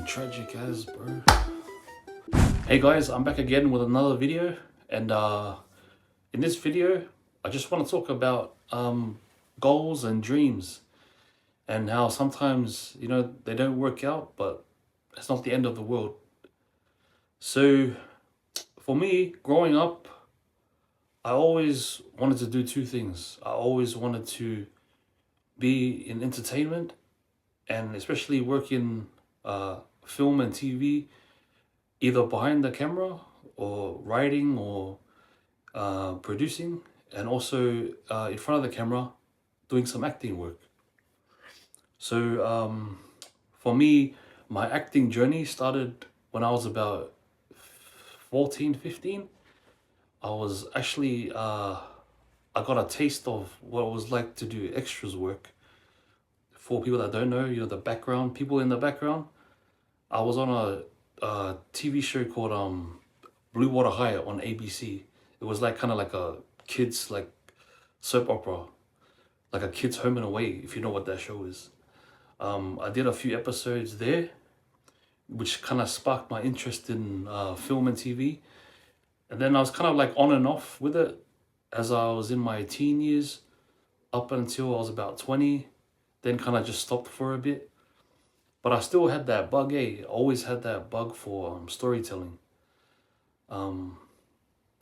tragic as, bro. Hey guys, I'm back again with another video, and in this video I just want to talk about goals and dreams, and how sometimes, you know, they don't work out, but it's not the end of the world. So for me, growing up, I always wanted to do two things. I always wanted to be in entertainment, and especially work in film and TV, either behind the camera or writing or producing, and also in front of the camera doing some acting work. So for me, my acting journey started when I was about 14, 15. I was actually, I got a taste of what it was like to do extras work. For people that don't know, you know, the background, people in the background. I was on a TV show called Blue Water High on ABC. It was like kind of like a kids like soap opera, like a kids home and away, if you know what that show is. I did a few episodes there, which kind of sparked my interest in film and TV. And then I was kind of like on and off with it as I was in my teen years, up until I was about 20. Then kind of just stopped for a bit. But I still had that bug, always had that bug for storytelling. I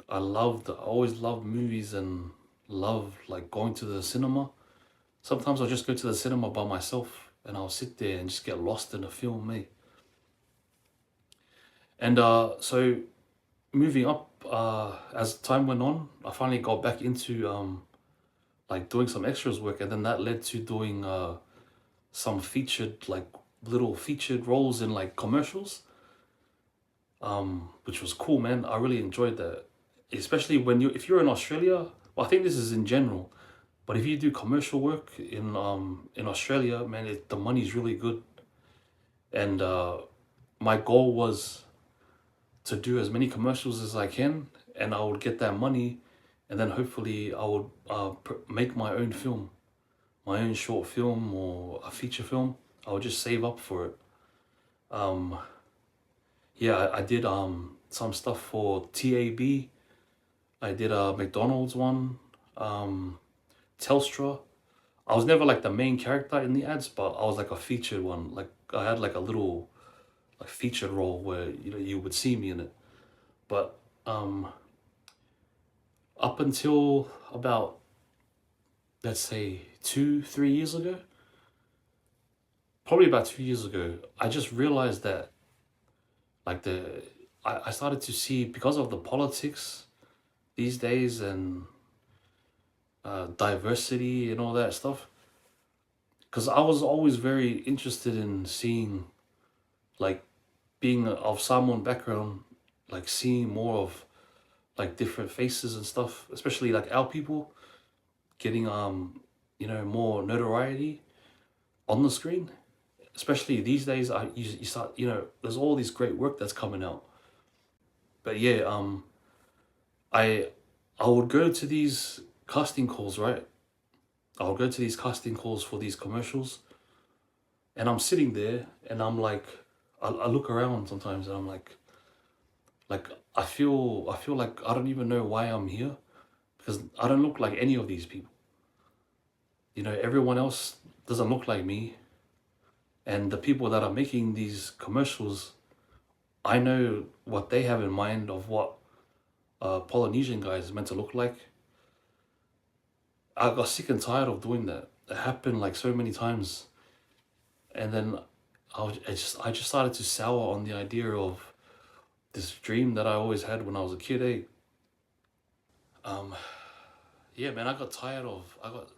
always loved movies and love like going to the cinema. Sometimes I'll just go to the cinema by myself and I'll sit there and just get lost in the film, mate. And so moving up, as time went on, I finally got back into like doing some extras work, and then that led to doing some featured, like little featured roles in like commercials, which was cool, man. I really enjoyed that, especially when if you're in Australia. Well, I think this is in general, but if you do commercial work in Australia, man, the money's really good. And my goal was to do as many commercials as I can, and I would get that money, and then hopefully I would make my own film, my own short film or a feature film. I would just save up for it. Yeah, I did some stuff for TAB. I did a McDonald's one, Telstra. I was never like the main character in the ads, but I was like a featured one. Like I had like a little like featured role where, you know, you would see me in it. But up until about, let's say 2-3 years ago, probably about 2 years ago, I just realized that like I started to see, because of the politics these days and diversity and all that stuff, because I was always very interested in seeing, like, being of Samoan background, like seeing more of like different faces and stuff, especially like our people getting you know, more notoriety on the screen. Especially these days, you start, you know, there's all this great work that's coming out. But yeah, I would go to these casting calls, right? I would go to these casting calls for these commercials, and I'm sitting there and I'm like, I look around sometimes and I'm like I feel like I don't even know why I'm here, because I don't look like any of these people. You know, everyone else doesn't look like me, and the people that are making these commercials, I know what they have in mind of what a Polynesian guy is meant to look like. I got sick and tired of doing that. It happened like so many times, and then I just started to sour on the idea of this dream that I always had when I was a kid. Yeah, man, I got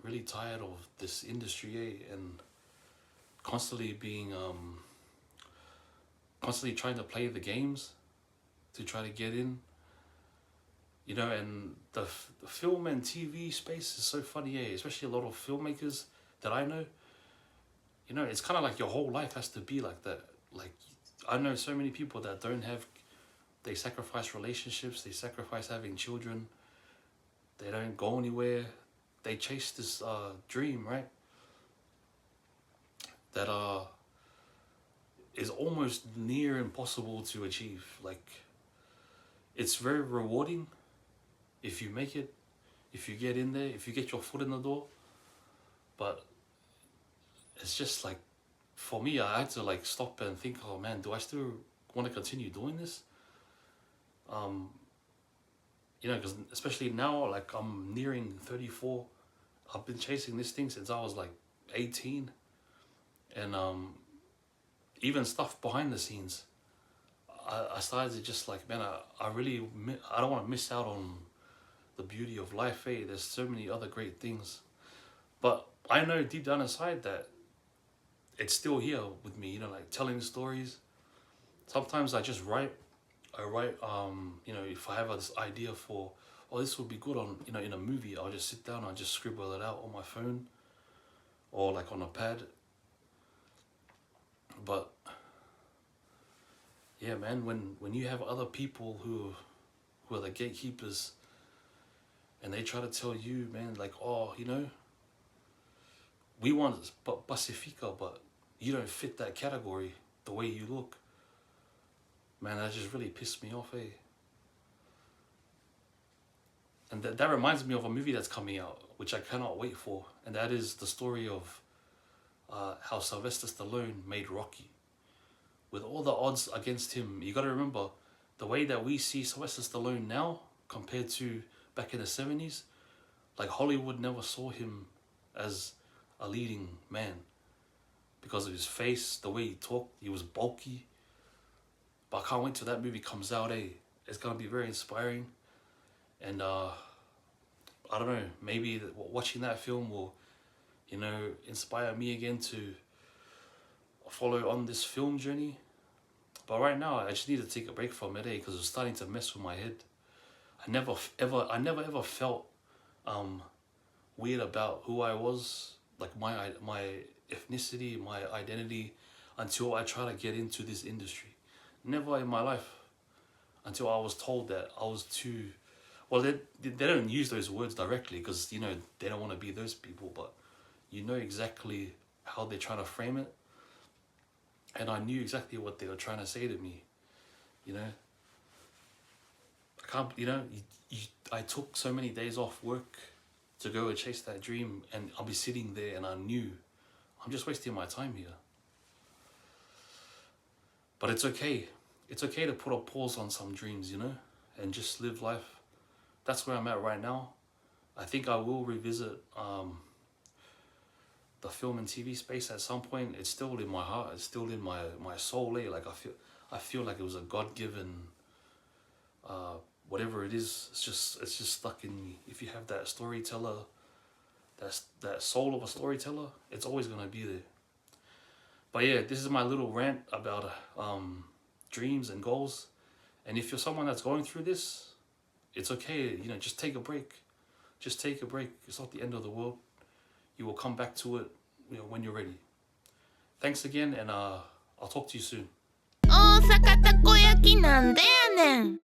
really tired of this industry, and constantly being constantly trying to play the games to try to get in. You know, and the film and TV space is so funny, especially a lot of filmmakers that I know. You know, it's kind of like your whole life has to be like that. Like, I know so many people that don't have, they sacrifice relationships, they sacrifice having children, they don't go anywhere, they chase this dream, right? That is almost near impossible to achieve. Like, it's very rewarding if you make it, if you get in there, if you get your foot in the door. But it's just like, for me, I had to like stop and think, oh man, do I still want to continue doing this? You know, because especially now, like I'm nearing 34. I've been chasing this thing since I was like 18. And even stuff behind the scenes, I started to just like, man, I really, I don't want to miss out on the beauty of life, eh? There's so many other great things. But I know deep down inside that it's still here with me, you know, like telling stories. Sometimes I just write, you know, if I have this idea for, oh, this would be good on, you know, in a movie, I'll just sit down, I'll just scribble it out on my phone or like on a pad. But yeah, man, when you have other people who are the gatekeepers and they try to tell you, man, like, oh, you know, we want Pacifica, but you don't fit that category the way you look. Man, that just really pissed me off, eh? And that reminds me of a movie that's coming out, which I cannot wait for. And that is the story of how Sylvester Stallone made Rocky. With all the odds against him, you gotta remember, the way that we see Sylvester Stallone now compared to back in the 70s, like Hollywood never saw him as a leading man. Because of his face, the way he talked, he was bulky. But I can't wait till that movie comes out, eh? It's gonna be very inspiring. And I don't know, maybe watching that film will, you know, inspire me again to follow on this film journey. But right now, I just need to take a break from it, because it's starting to mess with my head. I never ever felt weird about who I was, like my ethnicity, my identity, until I try to get into this industry. Never in my life, until I was told that I was too, well, they don't use those words directly because, you know, they don't want to be those people, but you know exactly how they're trying to frame it. And I knew exactly what they were trying to say to me, you know. I can't, you know, I took so many days off work to go and chase that dream, and I'll be sitting there and I knew I'm just wasting my time here. But it's okay. It's okay to put a pause on some dreams, you know, and just live life. That's where I'm at right now. I think I will revisit the film and TV space at some point. It's still in my heart. It's still in my soul. Eh? Like I feel like it was a God-given, whatever it is. It's just stuck in me. If you have that storyteller, that soul of a storyteller, it's always gonna be there. But yeah, this is my little rant about dreams and goals. And if you're someone that's going through this, it's okay, you know, just take a break. Just take a break. It's not the end of the world. You will come back to it, you know, when you're ready. Thanks again, and I'll talk to you soon. 大阪たこ焼きなんでやねん